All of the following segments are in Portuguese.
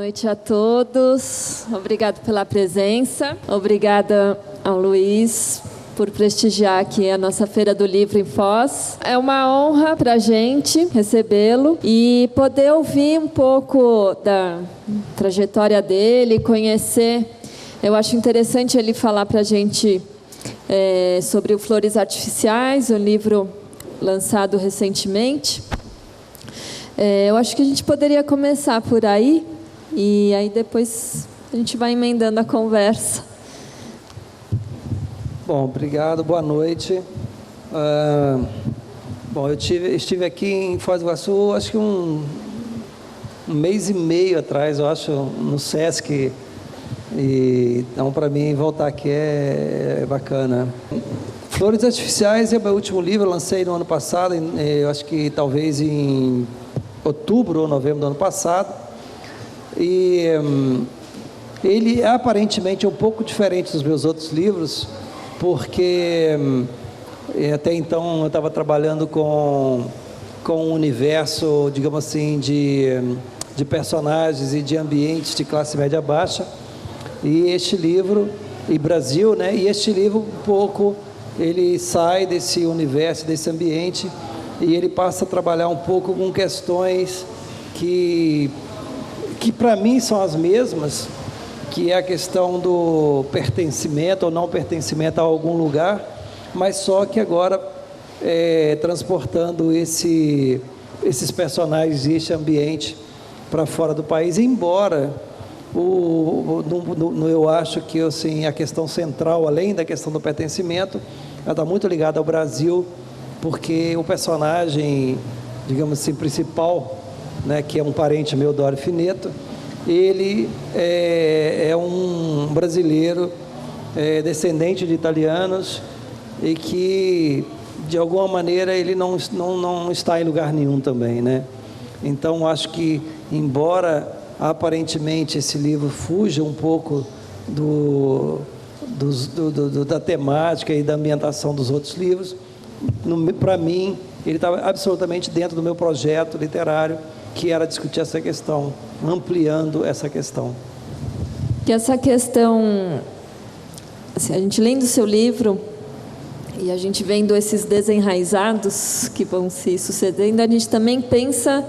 noite a todos. Obrigado pela presença. Obrigada ao Luiz por prestigiar aqui a nossa Feira do Livro em Foz. É uma honra para a gente recebê-lo e poder ouvir um pouco da trajetória dele, conhecer. Eu acho interessante ele falar para a gente sobre o Flores Artificiais, um livro lançado recentemente. Eu acho que a gente poderia começar por aí e aí depois a gente vai emendando a conversa. Bom, obrigado, boa noite. Bom, eu estive aqui em Foz do Iguaçu, acho que um mês e meio atrás, eu acho, no Sesc. E, então, para mim, voltar aqui é bacana. Flores Artificiais é o meu último livro, eu lancei no ano passado, eu acho que talvez em outubro ou novembro do ano passado. E ele é aparentemente um pouco diferente dos meus outros livros, porque até então eu estava trabalhando com um universo, digamos assim, de personagens e de ambientes de classe média baixa. E este livro, e Brasil, né? E este livro um pouco, ele sai desse universo, desse ambiente, e ele passa a trabalhar um pouco com questões que para mim são as mesmas, que é a questão do pertencimento ou não pertencimento a algum lugar, mas só que agora transportando esses personagens e este ambiente para fora do país, embora eu acho que assim, a questão central, além da questão do pertencimento, ela está muito ligada ao Brasil, porque o personagem, digamos assim, principal, né, que é um parente meu, Dório Fineto, ele é um brasileiro descendente de italianos e que, de alguma maneira, ele não está em lugar nenhum também, né? Então, acho que, embora aparentemente esse livro fuja um pouco da temática e da ambientação dos outros livros, para mim, ele estava absolutamente dentro do meu projeto literário, que era discutir essa questão, ampliando essa questão. Que essa questão, assim, a gente lendo o seu livro e a gente vendo esses desenraizados que vão se sucedendo, a gente também pensa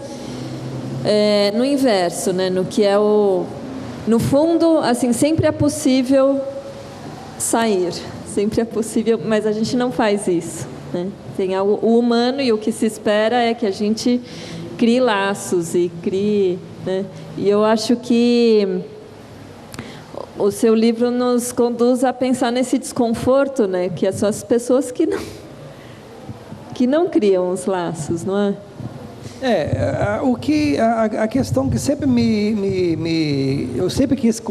no inverso, né? No que é no fundo, assim, sempre é possível sair, sempre é possível, mas a gente não faz isso, né? Tem o humano e o que se espera é que a gente crie laços e crie, né? E eu acho que o seu livro nos conduz a pensar nesse desconforto, né? Que são as pessoas que não criam os laços, não é? A questão que sempre eu sempre quis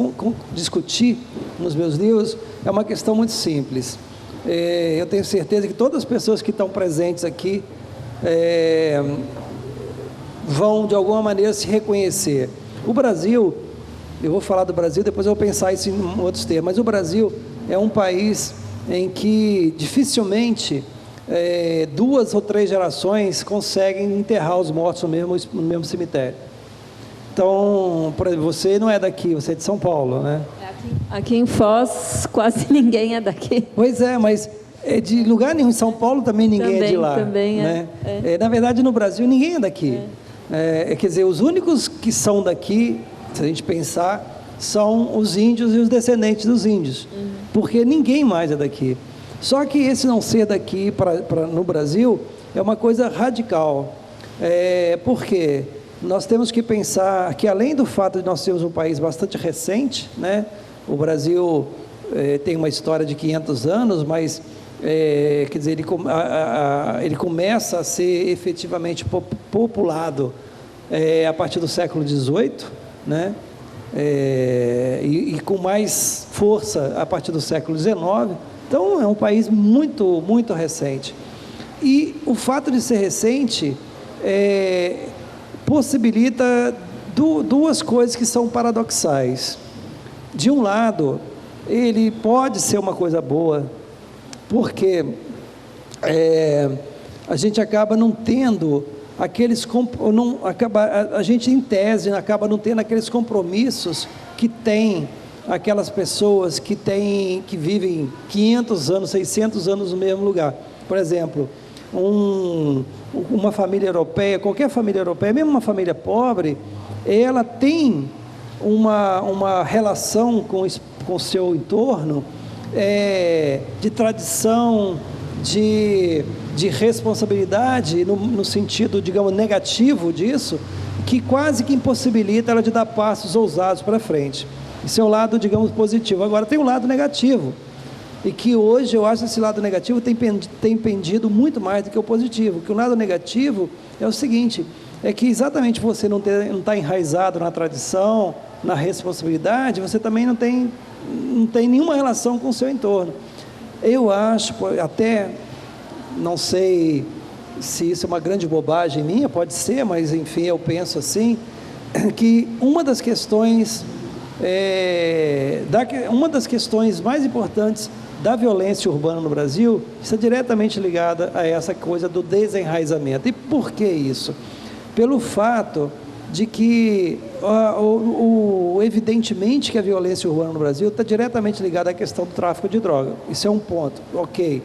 discutir nos meus livros é uma questão muito simples. Eu tenho certeza que todas as pessoas que estão presentes aqui vão, de alguma maneira, se reconhecer. O Brasil, eu vou falar do Brasil, depois eu vou pensar isso em outros termos, mas o Brasil é um país em que dificilmente 2 ou 3 gerações conseguem enterrar os mortos no mesmo cemitério. Então, por exemplo, você não é daqui, você é de São Paulo, né? Aqui em Foz, quase ninguém é daqui. Pois é, mas de lugar nenhum, em São Paulo também ninguém é de lá. Também né? Na verdade, no Brasil, ninguém é daqui. Quer dizer, os únicos que são daqui, se a gente pensar, são os índios e os descendentes dos índios, porque ninguém mais é daqui. Só que esse não ser daqui no Brasil é uma coisa radical. Por quê? Nós temos que pensar que, além do fato de nós sermos um país bastante recente, né? O Brasil tem uma história de 500 anos, mas, quer dizer, ele começa a ser efetivamente populado a partir do século XVIII, né? E com mais força a partir do século XIX. Então, é um país muito, muito recente. E o fato de ser recente possibilita duas coisas que são paradoxais. De um lado, ele pode ser uma coisa boa, porque a gente acaba não tendo a gente em tese acaba não tendo aqueles compromissos que tem aquelas pessoas que vivem 500 anos, 600 anos no mesmo lugar. Por exemplo, uma família europeia, qualquer família europeia, mesmo uma família pobre, ela tem uma relação com o seu entorno, de tradição, de responsabilidade, no sentido, digamos, negativo disso, que quase que impossibilita ela de dar passos ousados para frente. Esse é o lado, digamos, positivo. Agora tem o lado negativo, e que hoje eu acho que esse lado negativo tem pendido muito mais do que o positivo. Que o lado negativo é o seguinte, é que exatamente você não está enraizado na tradição, na responsabilidade, você também não tem nenhuma relação com o seu entorno. Eu acho, até, não sei se isso é uma grande bobagem minha, pode ser, mas enfim, eu penso assim, que uma das questões mais importantes da violência urbana no Brasil está diretamente ligada a essa coisa do desenraizamento. E por que isso? Pelo fato de que, evidentemente que a violência urbana no Brasil está diretamente ligada à questão do tráfico de droga. Isso é um ponto, ok.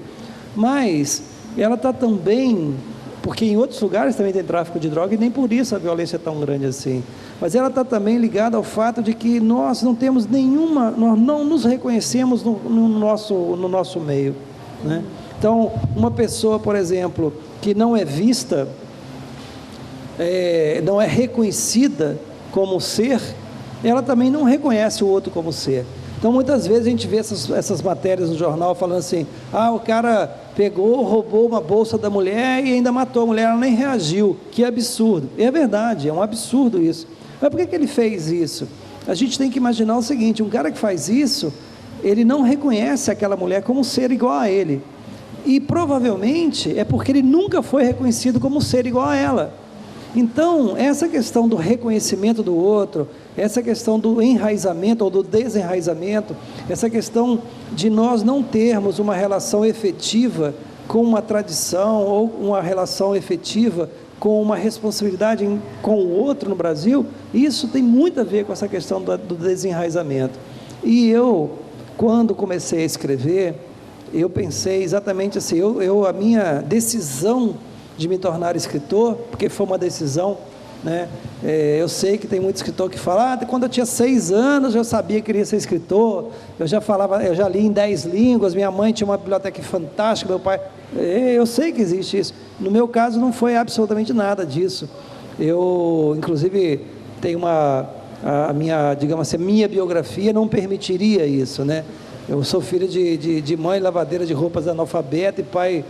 Mas ela está também, porque em outros lugares também tem tráfico de droga e nem por isso a violência é tão grande assim. Mas ela está também ligada ao fato de que nós não temos nós não nos reconhecemos no nosso meio, né? Então, uma pessoa, por exemplo, que não é vista, não é reconhecida como ser, ela também não reconhece o outro como ser. Então, muitas vezes a gente vê essas matérias no jornal falando assim, o cara pegou, roubou uma bolsa da mulher e ainda matou a mulher, ela nem reagiu, que absurdo. E é verdade, é um absurdo isso. Mas por que ele fez isso? A gente tem que imaginar o seguinte, um cara que faz isso, ele não reconhece aquela mulher como um ser igual a ele. E provavelmente é porque ele nunca foi reconhecido como um ser igual a ela. Então, essa questão do reconhecimento do outro, essa questão do enraizamento ou do desenraizamento, essa questão de nós não termos uma relação efetiva com uma tradição ou uma relação efetiva com uma responsabilidade com o outro no Brasil, isso tem muito a ver com essa questão do desenraizamento. E eu, quando comecei a escrever, eu pensei exatamente assim, a minha decisão de me tornar escritor, porque foi uma decisão, né? Eu sei que tem muito escritor que fala, quando eu tinha 6 anos eu sabia que queria ser escritor, eu já li em 10 línguas, minha mãe tinha uma biblioteca fantástica, meu pai, eu sei que existe isso. No meu caso não foi absolutamente nada disso. Eu, inclusive, tenho digamos assim, a minha biografia não permitiria isso, né? Eu sou filho de mãe lavadeira de roupas analfabeta e pai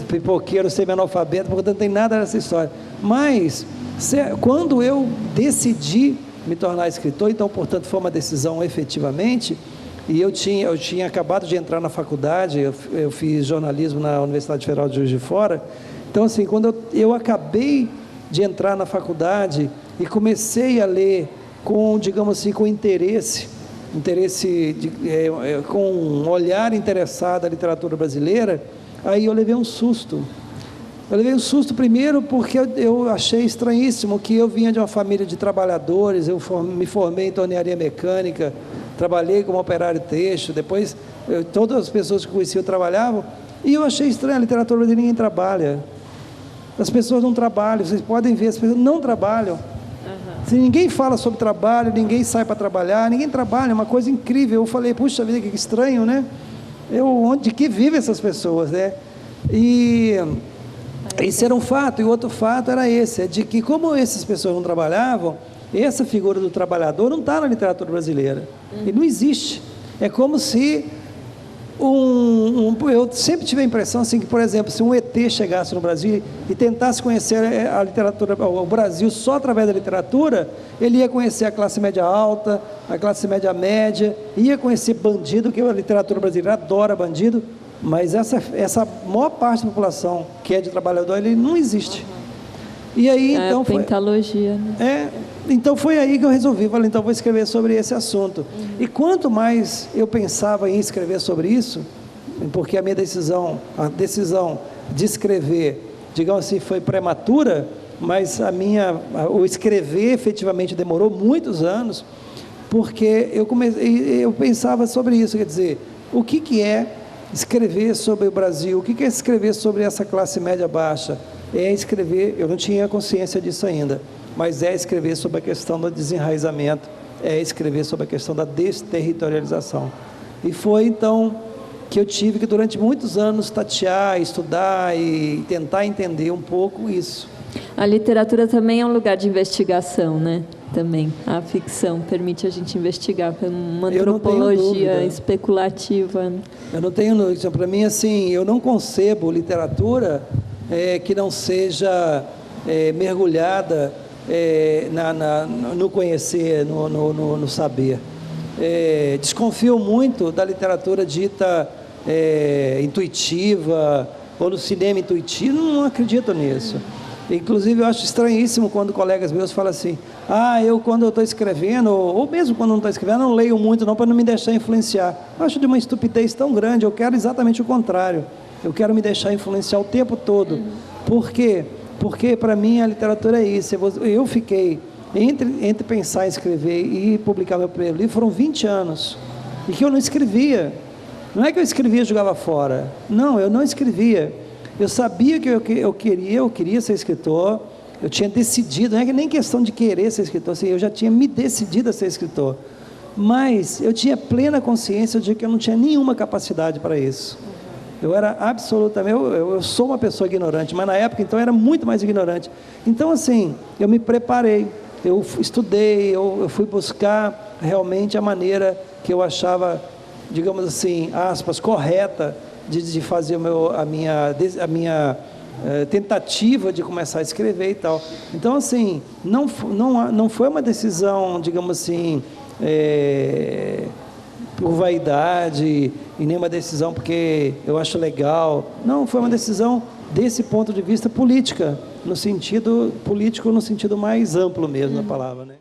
pipoqueiro semi-analfabeto, portanto não tem nada dessa história. Mas, quando eu decidi me tornar escritor, então, portanto, foi uma decisão efetivamente, e eu tinha acabado de entrar na faculdade, eu fiz jornalismo na Universidade Federal de Juiz de Fora, então, assim, quando eu acabei de entrar na faculdade e comecei a ler com, digamos assim, com interesse com um olhar interessado à literatura brasileira, aí eu levei um susto. Eu levei um susto primeiro porque eu achei estranhíssimo que eu vinha de uma família de trabalhadores, eu me formei em tornearia mecânica, trabalhei como operário têxtil, depois todas as pessoas que conheciam trabalhavam, e eu achei estranho, a literatura brasileira ninguém trabalha. As pessoas não trabalham, vocês podem ver, as pessoas não trabalham. Se ninguém fala sobre trabalho, ninguém sai para trabalhar, ninguém trabalha, é uma coisa incrível. Eu falei, puxa vida, que estranho, né? Onde que vivem essas pessoas, né? E esse era um fato, e o outro fato era esse, de que como essas pessoas não trabalhavam, essa figura do trabalhador não está na literatura brasileira, ele não existe. É como se eu sempre tive a impressão assim, que, por exemplo, se um ET chegasse no Brasil e tentasse conhecer a literatura, o Brasil só através da literatura, ele ia conhecer a classe média alta, a classe média média, ia conhecer bandido, que a literatura brasileira adora bandido, mas essa maior parte da população que é de trabalhador, ele não existe. E aí, então, pentalogia, né? Então foi aí que eu resolvi, falei, então vou escrever sobre esse assunto. E quanto mais eu pensava em escrever sobre isso, porque a decisão de escrever digamos assim, foi prematura, mas o escrever efetivamente demorou muitos anos, porque eu pensava sobre isso, quer dizer, o que é escrever sobre o Brasil, o que é escrever sobre essa classe média baixa? É escrever, eu não tinha consciência disso ainda, mas é escrever sobre a questão do desenraizamento, é escrever sobre a questão da desterritorialização. E foi então que eu tive que durante muitos anos tatear, estudar e tentar entender um pouco isso. A literatura também é um lugar de investigação, né? Também a ficção permite a gente investigar, uma antropologia especulativa. Eu não tenho dúvida. Para mim, assim, eu não concebo literatura que não seja mergulhada no conhecer, no saber. Desconfio muito da literatura dita intuitiva, ou no cinema intuitivo, não acredito nisso. Inclusive, eu acho estranhíssimo quando colegas meus falam assim, quando eu estou escrevendo, ou mesmo quando não estou escrevendo, não leio muito não, para não me deixar influenciar. Eu acho de uma estupidez tão grande, eu quero exatamente o contrário. Eu quero me deixar influenciar o tempo todo. Por quê? Porque, para mim, a literatura é isso. Eu fiquei, entre pensar em escrever e publicar meu primeiro livro, foram 20 anos, e que eu não escrevia. Não é que eu escrevia e jogava fora. Não, eu não escrevia. Eu sabia que eu queria ser escritor, eu tinha decidido, não é nem questão de querer ser escritor, assim, eu já tinha me decidido a ser escritor, mas eu tinha plena consciência de que eu não tinha nenhuma capacidade para isso. Eu era absolutamente, eu sou uma pessoa ignorante, mas na época então eu era muito mais ignorante. Então assim, eu me preparei, eu estudei, eu fui buscar realmente a maneira que eu achava, digamos assim, aspas, correta, de fazer a minha tentativa de começar a escrever e tal. Então, assim, não foi uma decisão, digamos assim, por vaidade, e nem uma decisão porque eu acho legal. Não, foi uma decisão desse ponto de vista política, no sentido político, no sentido mais amplo mesmo da palavra, né?